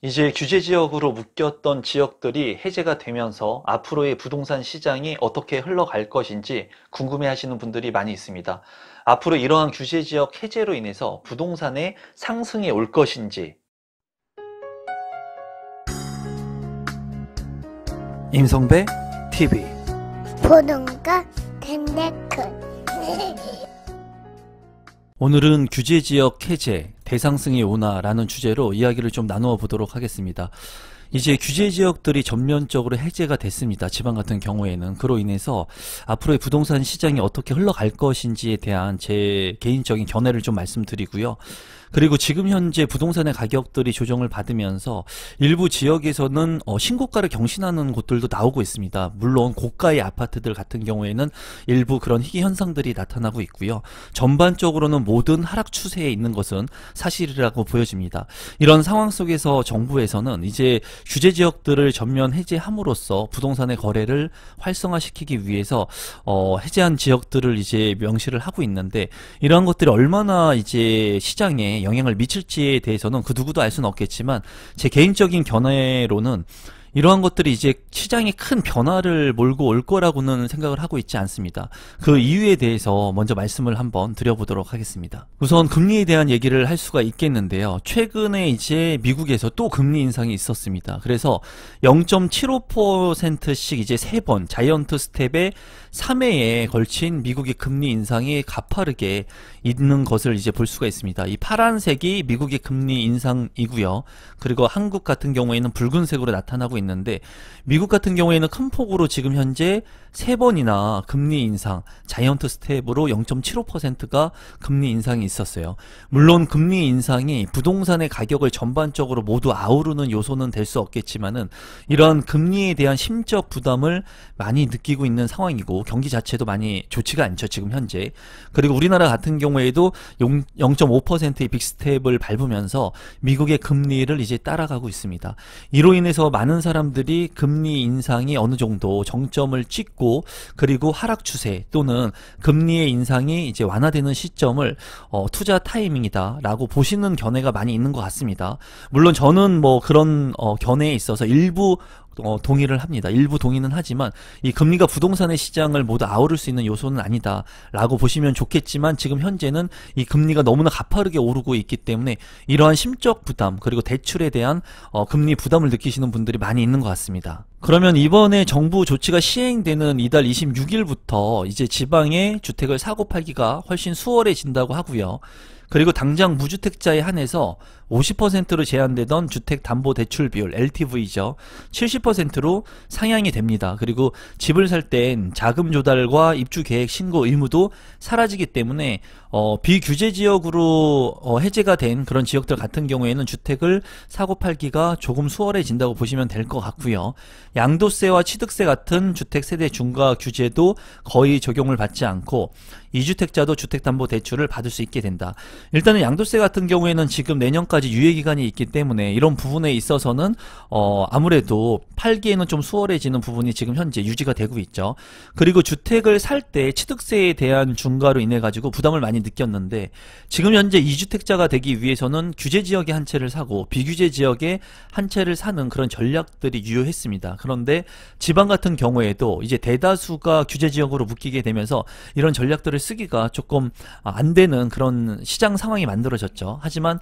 이제 규제 지역으로 묶였던 지역들이 해제가 되면서 앞으로의 부동산 시장이 어떻게 흘러갈 것인지 궁금해 하시는 분들이 많이 있습니다. 앞으로 이러한 규제 지역 해제로 인해서 부동산의 상승이 올 것인지, 임성배 TV. 보동과 덴데크 오늘은 규제 지역 해제, 대상승이 오나라는 주제로 이야기를 좀 나누어 보도록 하겠습니다. 이제 규제 지역들이 전면적으로 해제가 됐습니다. 지방 같은 경우에는. 그로 인해서 앞으로의 부동산 시장이 어떻게 흘러갈 것인지에 대한 제 개인적인 견해를 좀 말씀드리고요. 그리고 지금 현재 부동산의 가격들이 조정을 받으면서 일부 지역에서는 신고가를 경신하는 곳들도 나오고 있습니다. 물론 고가의 아파트들 같은 경우에는 일부 그런 희귀 현상들이 나타나고 있고요. 전반적으로는 모든 하락 추세에 있는 것은 사실이라고 보여집니다. 이런 상황 속에서 정부에서는 이제 규제 지역들을 전면 해제함으로써 부동산의 거래를 활성화시키기 위해서 해제한 지역들을 이제 명시를 하고 있는데, 이러한 것들이 얼마나 이제 시장에 영향을 미칠지에 대해서는 그 누구도 알 수는 없겠지만, 제 개인적인 견해로는 이러한 것들이 이제 시장에 큰 변화를 몰고 올 거라고는 생각을 하고 있지 않습니다. 그 이유에 대해서 먼저 말씀을 한번 드려보도록 하겠습니다. 우선 금리에 대한 얘기를 할 수가 있겠는데요. 최근에 이제 미국에서 또 금리 인상이 있었습니다. 그래서 0.75%씩 이제 3번 자이언트 스텝의 3회에 걸친 미국의 금리 인상이 가파르게 있는 것을 이제 볼 수가 있습니다. 이 파란색이 미국의 금리 인상이고요. 그리고 한국 같은 경우에는 붉은색으로 나타나고 있는데, 미국 같은 경우에는 큰 폭으로 지금 현재 3번이나 금리 인상, 자이언트 스텝으로 0.75%가 금리 인상이 있었어요. 물론 금리 인상이 부동산의 가격을 전반적으로 모두 아우르는 요소는 될 수 없겠지만은, 이러한 금리에 대한 심적 부담을 많이 느끼고 있는 상황이고, 경기 자체도 많이 좋지가 않죠, 지금 현재. 그리고 우리나라 같은 경우에도 0.5%의 빅스텝을 밟으면서 미국의 금리를 이제 따라가고 있습니다. 이로 인해서 많은 사람들이 금리 인상이 어느 정도 정점을 찍고, 그리고 하락 추세 또는 금리의 인상이 이제 완화되는 시점을 투자 타이밍이다 라고 보시는 견해가 많이 있는 것 같습니다. 물론 저는 뭐 그런 견해에 있어서 일부 동의를 합니다. 일부 동의는 하지만 이 금리가 부동산의 시장을 모두 아우를 수 있는 요소는 아니다 라고 보시면 좋겠지만, 지금 현재는 이 금리가 너무나 가파르게 오르고 있기 때문에 이러한 심적 부담, 그리고 대출에 대한 금리 부담을 느끼시는 분들이 많이 있는 것 같습니다. 그러면 이번에 정부 조치가 시행되는 이달 26일부터 이제 지방의 주택을 사고 팔기가 훨씬 수월해진다고 하고요. 그리고 당장 무주택자에 한해서 50%로 제한되던 주택담보대출 비율 LTV죠. 70%로 상향이 됩니다. 그리고 집을 살 땐 자금 조달과 입주계획 신고 의무도 사라지기 때문에 비규제 지역으로 해제가 된 그런 지역들 같은 경우에는 주택을 사고 팔기가 조금 수월해진다고 보시면 될 것 같고요. 양도세와 취득세 같은 주택세대 중과 규제도 거의 적용을 받지 않고 2주택자도 주택담보대출을 받을 수 있게 된다. 일단은 양도세 같은 경우에는 지금 내년까지 유예기간이 있기 때문에 이런 부분에 있어서는 아무래도 팔기에는 좀 수월해지는 부분이 지금 현재 유지가 되고 있죠. 그리고 주택을 살 때 취득세에 대한 중과로 인해 가지고 부담을 많이 느꼈는데, 지금 현재 2주택자가 되기 위해서는 규제 지역에 한 채를 사고 비규제 지역에 한 채를 사는 그런 전략들이 유효했습니다. 그런데 지방 같은 경우에도 이제 대다수가 규제 지역으로 묶이게 되면서 이런 전략들을 쓰기가 조금 안 되는 그런 시장 상황이 만들어졌죠. 하지만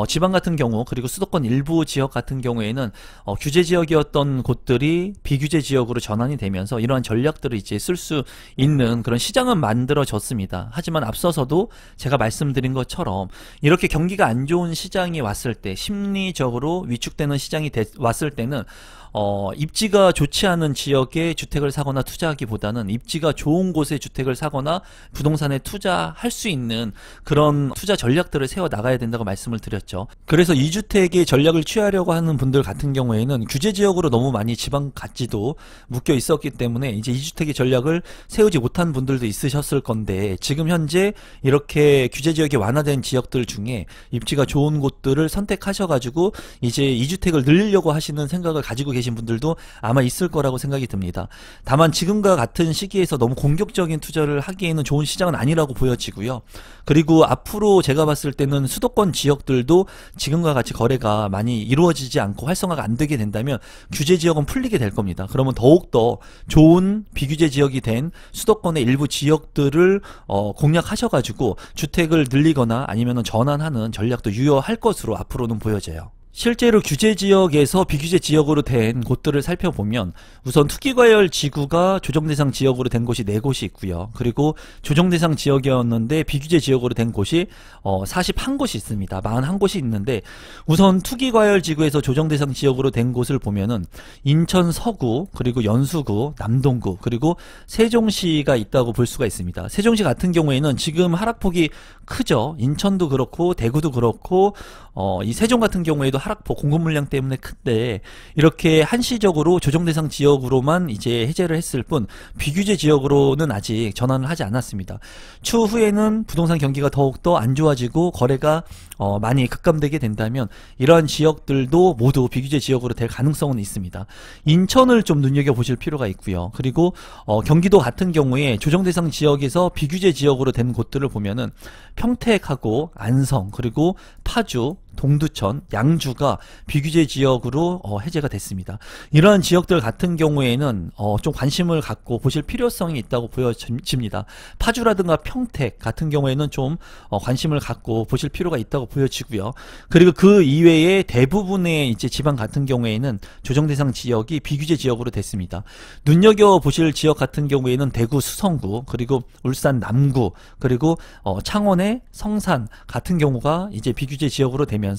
지방 같은 경우, 그리고 수도권 일부 지역 같은 경우에는 규제 지역이었던 곳들이 비규제 지역으로 전환이 되면서 이러한 전략들을 이제 쓸 수 있는 그런 시장은 만들어졌습니다. 하지만 앞서서도 제가 말씀드린 것처럼 이렇게 경기가 안 좋은 시장이 왔을 때, 심리적으로 위축되는 시장이 왔을 때는 입지가 좋지 않은 지역에 주택을 사거나 투자하기보다는 입지가 좋은 곳에 주택을 사거나 부동산에 투자할 수 있는 그런 투자 전략들을 세워 나가야 된다고 말씀을 드렸죠. 그래서 2주택의 전략을 취하려고 하는 분들 같은 경우에는 규제 지역으로 너무 많이 지방같이도 묶여 있었기 때문에 이제 2주택의 전략을 세우지 못한 분들도 있으셨을 건데, 지금 현재 이렇게 규제 지역이 완화된 지역들 중에 입지가 좋은 곳들을 선택하셔가지고 이제 2주택을 늘리려고 하시는 생각을 가지고 계신 분들도 아마 있을 거라고 생각이 듭니다. 다만 지금과 같은 시기에서 너무 공격적인 투자를 하기에는 좋은 시장 시장은 아니라고 보여지고요. 그리고 앞으로 제가 봤을 때는 수도권 지역들도 지금과 같이 거래가 많이 이루어지지 않고 활성화가 안 되게 된다면 규제 지역은 풀리게 될 겁니다. 그러면 더욱더 좋은 비규제 지역이 된 수도권의 일부 지역들을 공략하셔가지고 주택을 늘리거나 아니면 전환하는 전략도 유효할 것으로 앞으로는 보여져요. 실제로 규제 지역에서 비규제 지역으로 된 곳들을 살펴보면 우선 투기과열 지구가 조정대상 지역으로 된 곳이 4곳이 있고요. 그리고 조정대상 지역이었는데 비규제 지역으로 된 곳이 41곳이 있습니다. 41곳이 있는데 우선 투기과열 지구에서 조정대상 지역으로 된 곳을 보면은 인천 서구, 그리고 연수구, 남동구, 그리고 세종시가 있다고 볼 수가 있습니다. 세종시 같은 경우에는 지금 하락폭이 크죠. 인천도 그렇고 대구도 그렇고 이 세종 같은 경우에도 하락폭 공급 물량 때문에 큰데 이렇게 한시적으로 조정대상 지역으로만 이제 해제를 했을 뿐 비규제 지역으로는 아직 전환을 하지 않았습니다. 추후에는 부동산 경기가 더욱더 안 좋아지고 거래가 많이 급감되게 된다면 이러한 지역들도 모두 비규제 지역으로 될 가능성은 있습니다. 인천을 좀 눈여겨보실 필요가 있고요. 그리고 경기도 같은 경우에 조정대상 지역에서 비규제 지역으로 된 곳들을 보면은 평택하고 안성, 그리고 파주, 동두천, 양주가 비규제 지역으로 해제가 됐습니다. 이러한 지역들 같은 경우에는 좀 관심을 갖고 보실 필요성이 있다고 보여집니다. 파주라든가 평택 같은 경우에는 좀 관심을 갖고 보실 필요가 있다고 보여지고요. 그리고 그 이외에 대부분의 이제 지방 같은 경우에는 조정대상 지역이 비규제 지역으로 됐습니다. 눈여겨보실 지역 같은 경우에는 대구 수성구, 그리고 울산 남구, 그리고 창원의 성산 같은 경우가 이제 비규제 지역으로 되면서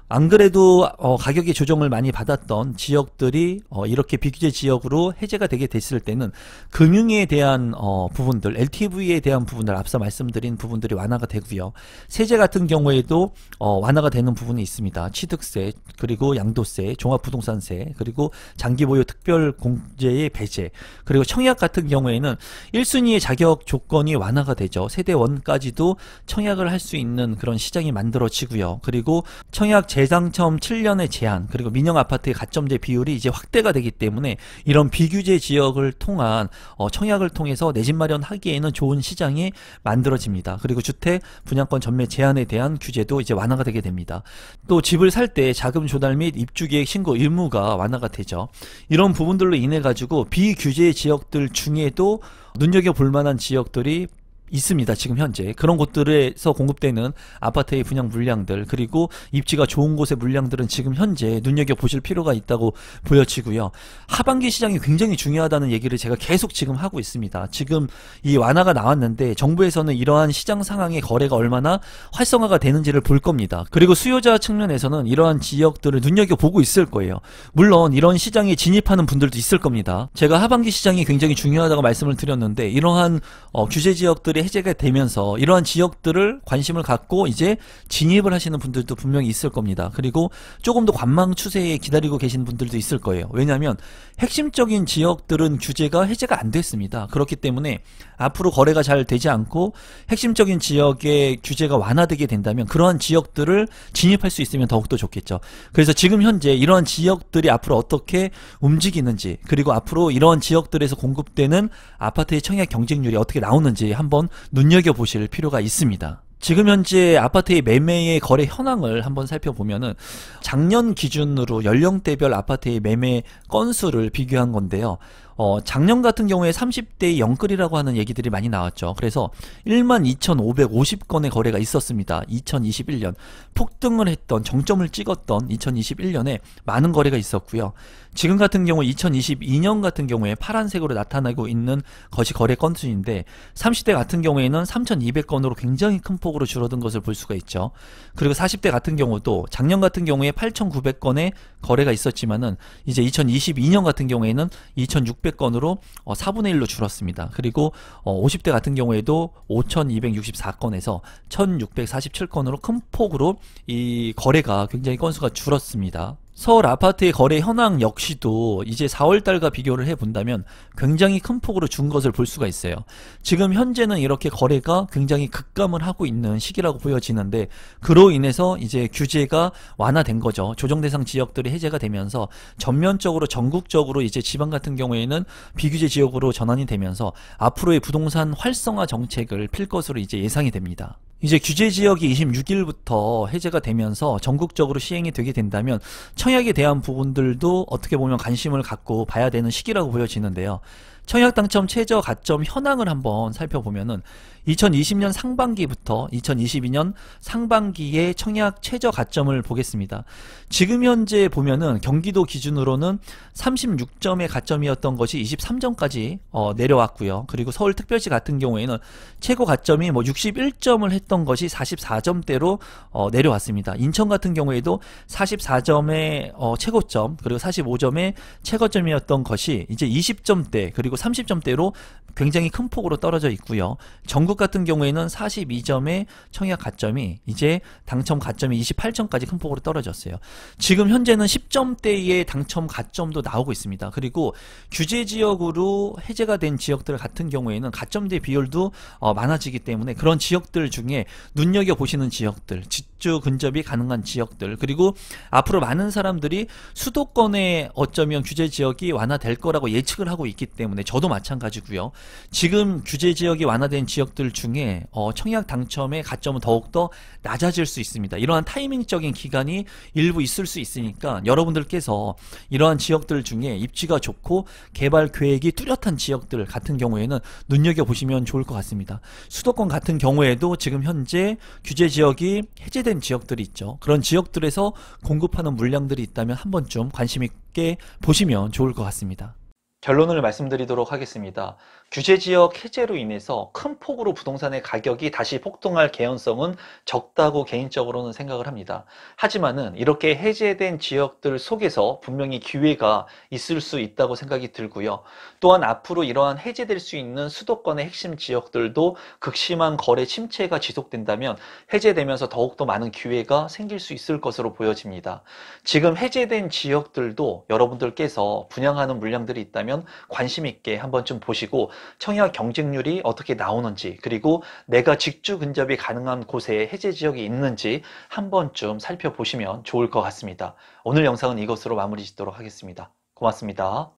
안 그래도 가격의 조정을 많이 받았던 지역들이 이렇게 비규제 지역으로 해제가 되게 됐을 때는 금융에 대한 부분들, LTV에 대한 부분들, 앞서 말씀드린 부분들이 완화가 되고요. 세제 같은 경우에도 완화가 되는 부분이 있습니다. 취득세, 그리고 양도세, 종합부동산세, 그리고 장기보유 특별공제의 배제, 그리고 청약 같은 경우에는 1순위의 자격 조건이 완화가 되죠. 세대원까지도 청약을 할 수 있는 그런 시장이 만들어지고요. 그리고 청약 재당첨 7년의 제한, 그리고 민영아파트의 가점제 비율이 이제 확대가 되기 때문에 이런 비규제 지역을 통한 청약을 통해서 내 집 마련하기에는 좋은 시장이 만들어집니다. 그리고 주택 분양권 전매 제한에 대한 규제도 이제 완화가 되게 됩니다. 또 집을 살 때 자금 조달 및 입주계획 신고 의무가 완화가 되죠. 이런 부분들로 인해 가지고 비규제 지역들 중에도 눈여겨볼 만한 지역들이 있습니다. 지금 현재 그런 곳들에서 공급되는 아파트의 분양 물량들, 그리고 입지가 좋은 곳의 물량들은 지금 현재 눈여겨보실 필요가 있다고 보여지고요. 하반기 시장이 굉장히 중요하다는 얘기를 제가 계속 지금 하고 있습니다. 지금 이 완화가 나왔는데 정부에서는 이러한 시장 상황의 거래가 얼마나 활성화가 되는지를 볼 겁니다. 그리고 수요자 측면에서는 이러한 지역들을 눈여겨보고 있을 거예요. 물론 이런 시장에 진입하는 분들도 있을 겁니다. 제가 하반기 시장이 굉장히 중요하다고 말씀을 드렸는데 이러한 규제 지역들 해제가 되면서 이러한 지역들을 관심을 갖고 이제 진입을 하시는 분들도 분명히 있을 겁니다. 그리고 조금 더 관망 추세에 기다리고 계신 분들도 있을 거예요. 왜냐하면 핵심적인 지역들은 규제가 해제가 안 됐습니다. 그렇기 때문에 앞으로 거래가 잘 되지 않고 핵심적인 지역의 규제가 완화되게 된다면 그러한 지역들을 진입할 수 있으면 더욱더 좋겠죠. 그래서 지금 현재 이러한 지역들이 앞으로 어떻게 움직이는지, 그리고 앞으로 이러한 지역들에서 공급되는 아파트의 청약 경쟁률이 어떻게 나오는지 한번 눈여겨보실 필요가 있습니다. 지금 현재 아파트의 매매의 거래 현황을 한번 살펴보면은 작년 기준으로 연령대별 아파트의 매매 건수를 비교한 건데요. 작년 같은 경우에 30대의 영끌이라고 하는 얘기들이 많이 나왔죠. 그래서 12,550건의 거래가 있었습니다. 2021년 폭등을 했던, 정점을 찍었던 2021년에 많은 거래가 있었고요. 지금 같은 경우 2022년 같은 경우에 파란색으로 나타나고 있는 것이 거래 건수인데 30대 같은 경우에는 3,200건으로 굉장히 큰 폭으로 줄어든 것을 볼 수가 있죠. 그리고 40대 같은 경우도 작년 같은 경우에 8,900건의 거래가 있었지만은 이제 2022년 같은 경우에는 2,600건으로 4분의 1로 줄었습니다. 그리고 50대 같은 경우에도 5,264건에서 1,647건으로 큰 폭으로 이 거래가 굉장히 건수가 줄었습니다. 서울 아파트의 거래 현황 역시도 이제 4월 달과 비교를 해본다면 굉장히 큰 폭으로 준 것을 볼 수가 있어요. 지금 현재는 이렇게 거래가 굉장히 급감을 하고 있는 시기라고 보여지는데, 그로 인해서 이제 규제가 완화된 거죠. 조정 대상 지역들이 해제가 되면서 전면적으로 전국적으로 이제 지방 같은 경우에는 비규제 지역으로 전환이 되면서 앞으로의 부동산 활성화 정책을 필 것으로 이제 예상이 됩니다. 이제 규제 지역이 26일부터 해제가 되면서 전국적으로 시행이 되게 된다면 청약에 대한 부분들도 어떻게 보면 관심을 갖고 봐야 되는 시기라고 보여지는데요. 청약 당첨 최저 가점 현황을 한번 살펴보면은 2020년 상반기부터 2022년 상반기의 청약 최저 가점을 보겠습니다. 지금 현재 보면은 경기도 기준으로는 36점의 가점이었던 것이 23점까지 내려왔고요. 그리고 서울특별시 같은 경우에는 최고 가점이 61점을 했던 것이 44점대로 내려왔습니다. 인천 같은 경우에도 44점의 최고점, 그리고 45점의 최고점이었던 것이 이제 20점대 그리고 30점대로 굉장히 큰 폭으로 떨어져 있고요. 전국 같은 경우에는 42점의 청약 가점이 이제 당첨 가점이 28점까지 큰 폭으로 떨어졌어요. 지금 현재는 10점대의 당첨 가점도 나오고 있습니다. 그리고 규제 지역으로 해제가 된 지역들 같은 경우에는 가점대 비율도 많아지기 때문에 그런 지역들 중에 눈여겨보시는 지역들, 집주 근접이 가능한 지역들, 그리고 앞으로 많은 사람들이 수도권에 어쩌면 규제 지역이 완화될 거라고 예측을 하고 있기 때문에 저도 마찬가지고요. 지금 규제 지역이 완화된 지역들 중에 청약 당첨의 가점은 더욱더 낮아질 수 있습니다. 이러한 타이밍적인 기간이 일부 있을 수 있으니까 여러분들께서 이러한 지역들 중에 입지가 좋고 개발 계획이 뚜렷한 지역들 같은 경우에는 눈여겨보시면 좋을 것 같습니다. 수도권 같은 경우에도 지금 현재 규제 지역이 해제된 지역들이 있죠. 그런 지역들에서 공급하는 물량들이 있다면 한 번쯤 관심 있게 보시면 좋을 것 같습니다. 결론을 말씀드리도록 하겠습니다. 규제 지역 해제로 인해서 큰 폭으로 부동산의 가격이 다시 폭등할 개연성은 적다고 개인적으로는 생각을 합니다. 하지만은 이렇게 해제된 지역들 속에서 분명히 기회가 있을 수 있다고 생각이 들고요. 또한 앞으로 이러한 해제될 수 있는 수도권의 핵심 지역들도 극심한 거래 침체가 지속된다면 해제되면서 더욱더 많은 기회가 생길 수 있을 것으로 보여집니다. 지금 해제된 지역들도 여러분들께서 분양하는 물량들이 있다면 관심 있게 한 번쯤 보시고 청약 경쟁률이 어떻게 나오는지, 그리고 내가 직주 근접이 가능한 곳에 해제 지역이 있는지 한 번쯤 살펴보시면 좋을 것 같습니다. 오늘 영상은 이것으로 마무리 짓도록 하겠습니다. 고맙습니다.